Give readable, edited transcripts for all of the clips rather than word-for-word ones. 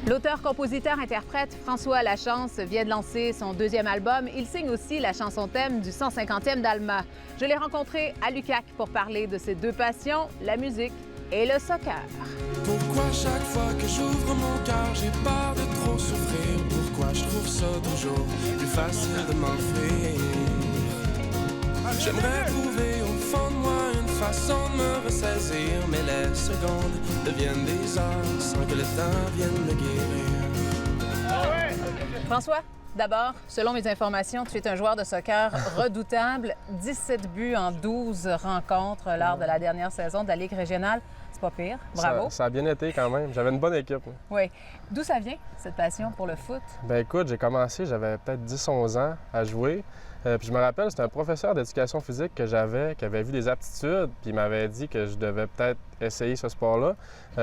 L'auteur, compositeur, interprète François Lachance vient de lancer son deuxième album. Il signe aussi la chanson thème du 150e d'Alma. Je l'ai rencontré à l'UQAC pour parler de ses deux passions, la musique et le soccer. Pourquoi chaque fois que j'ouvre mon cœur, j'ai peur de trop souffrir? Pourquoi je trouve ça toujours plus facile de m'enfuir? J'aimerais trouver au fond de moi une façon de me ressaisir, mais les secondes deviennent des heures sans que le temps vienne me guérir. François, d'abord, selon mes informations, tu es un joueur de soccer redoutable. 17 buts en 12 rencontres lors de la dernière saison de la Ligue régionale. C'est pas pire. Bravo. Ça a bien été quand même. J'avais une bonne équipe. Oui. D'où ça vient, cette passion pour le foot? Ben écoute, j'ai commencé, j'avais peut-être 10-11 ans à jouer. Puis je me rappelle, c'était un professeur d'éducation physique que j'avais, qui avait vu des aptitudes, puis il m'avait dit que je devais peut-être essayer ce sport-là.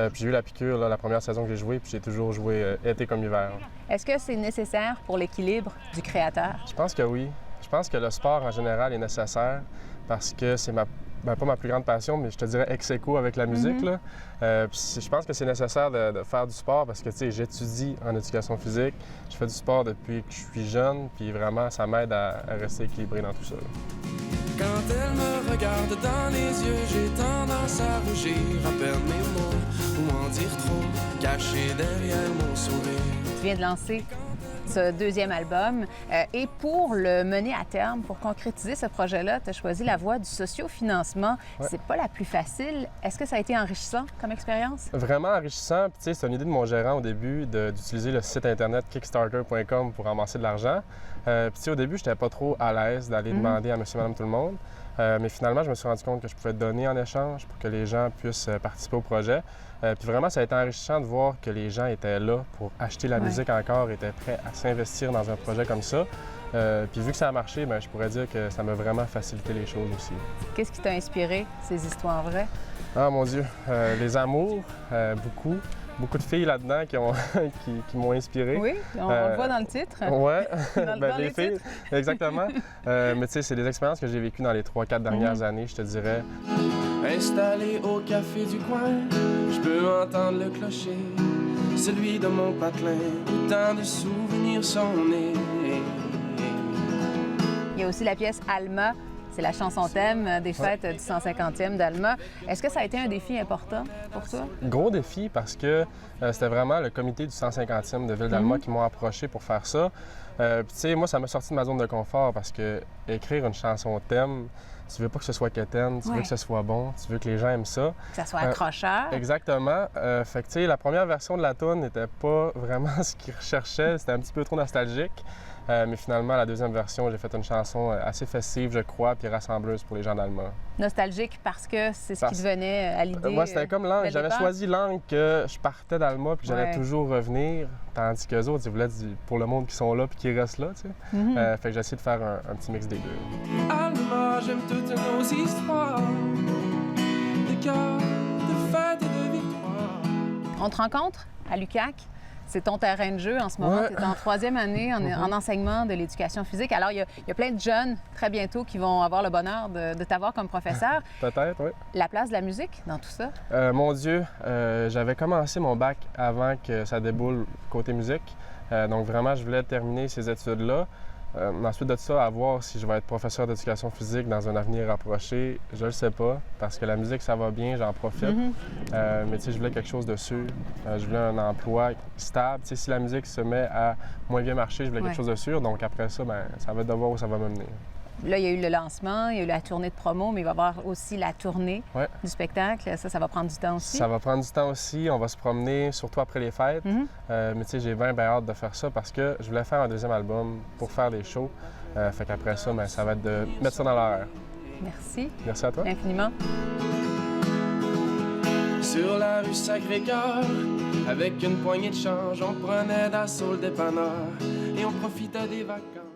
Puis j'ai eu la piqûre là, la première saison que j'ai joué, puis j'ai toujours joué été comme hiver. Est-ce que c'est nécessaire pour l'équilibre du créateur? Je pense que oui. Je pense que le sport en général est nécessaire parce que c'est pas ma plus grande passion, mais je te dirais ex aequo avec la musique. Là. Puis je pense que c'est nécessaire de faire du sport parce que, tu sais, j'étudie en éducation physique. Je fais du sport depuis que je suis jeune, puis vraiment, ça m'aide à rester équilibré dans tout ça. Quand elle me regarde dans les yeux, j'ai tendance à rougir à peine mes mots ou en dire trop, caché derrière mon sourire. Tu viens de lancer ce deuxième album. Et pour le mener à terme, pour concrétiser ce projet-là, tu as choisi la voie du sociofinancement. Ouais. C'est pas la plus facile. Est-ce que ça a été enrichissant comme expérience? Vraiment enrichissant. Puis, tu sais, c'est une idée de mon gérant au début d'utiliser le site internet kickstarter.com pour ramasser de l'argent. Puis, tu sais, au début, j'étais pas trop à l'aise d'aller demander à monsieur, madame, tout le monde. Mais finalement, je me suis rendu compte que je pouvais donner en échange pour que les gens puissent participer au projet. Puis vraiment, ça a été enrichissant de voir que les gens étaient là pour acheter la musique encore, étaient prêts à s'investir dans un projet comme ça. Puis vu que ça a marché, bien, je pourrais dire que ça m'a vraiment facilité les choses aussi. Qu'est-ce qui t'a inspiré, ces histoires vraies? Ah mon Dieu, les amours, beaucoup. Beaucoup de filles là-dedans qui m'ont inspiré. Oui, on le voit dans le titre. Oui, Dans les les filles, titres. exactement. Mais tu sais, c'est des expériences que j'ai vécues dans les 3-4 dernières années, je te dirais. Installé au café du coin, je peux entendre le clocher, celui de mon patelin, où tant de souvenirs sont nés. Il y a aussi la pièce Alma. C'est la chanson thème des fêtes du 150e d'Alma. Est-ce que ça a été un défi important pour toi? Gros défi parce que c'était vraiment le comité du 150e de Ville d'Alma qui m'ont approché pour faire ça. Puis tu sais, moi, ça m'a sorti de ma zone de confort parce que écrire une chanson thème, tu veux pas que ce soit quétaine, tu veux que ce soit bon, tu veux que les gens aiment ça. Que ça soit accrocheur. Exactement. Fait que tu sais, la première version de la tune n'était pas vraiment ce qu'ils recherchaient, c'était un petit peu trop nostalgique. Mais finalement, la deuxième version, j'ai fait une chanson assez festive, je crois, puis rassembleuse pour les gens d'Alma. Nostalgique parce que c'est ce qui te venait à l'idée. Moi, c'était comme l'angle. J'avais choisi l'angle que je partais d'Alma puis j'allais toujours revenir, tandis qu'eux autres, ils voulaient pour le monde qui sont là puis qui restent là, tu sais. Fait que j'ai essayé de faire un petit mix des deux. Alma, j'aime toutes nos histoires, des cœurs, de fêtes et de victoires. On te rencontre à l'UQAC. C'est ton terrain de jeu en ce moment. Tu es en troisième année en enseignement de l'éducation physique. Alors, il y a plein de jeunes, très bientôt, qui vont avoir le bonheur de t'avoir comme professeur. Peut-être, oui. La place de la musique dans tout ça? Mon Dieu, j'avais commencé mon bac avant que ça déboule côté musique. Donc, vraiment, je voulais terminer ces études-là. Ensuite de ça, à voir si je vais être professeur d'éducation physique dans un avenir rapproché, je le sais pas, parce que la musique, ça va bien, j'en profite. Mais tu sais, je voulais quelque chose de sûr. Je voulais un emploi stable. Tu sais, si la musique se met à moins bien marcher, je voulais quelque chose de sûr. Donc après ça, bien, ça va être de voir où ça va me mener. Là, il y a eu le lancement, il y a eu la tournée de promo, mais il va y avoir aussi la tournée du spectacle. Ça va prendre du temps aussi. Ça va prendre du temps aussi. On va se promener, surtout après les fêtes. Mais tu sais, j'ai bien hâte de faire ça parce que je voulais faire un deuxième album pour faire des shows. Fait qu'après ça, bien, ça va être de mettre ça dans l'horaire. Merci. Merci à toi. Infiniment. Sur la rue Sacré-Cœur, avec une poignée de change, on prenait d'assaut le dépanneur et on profitait des vacances.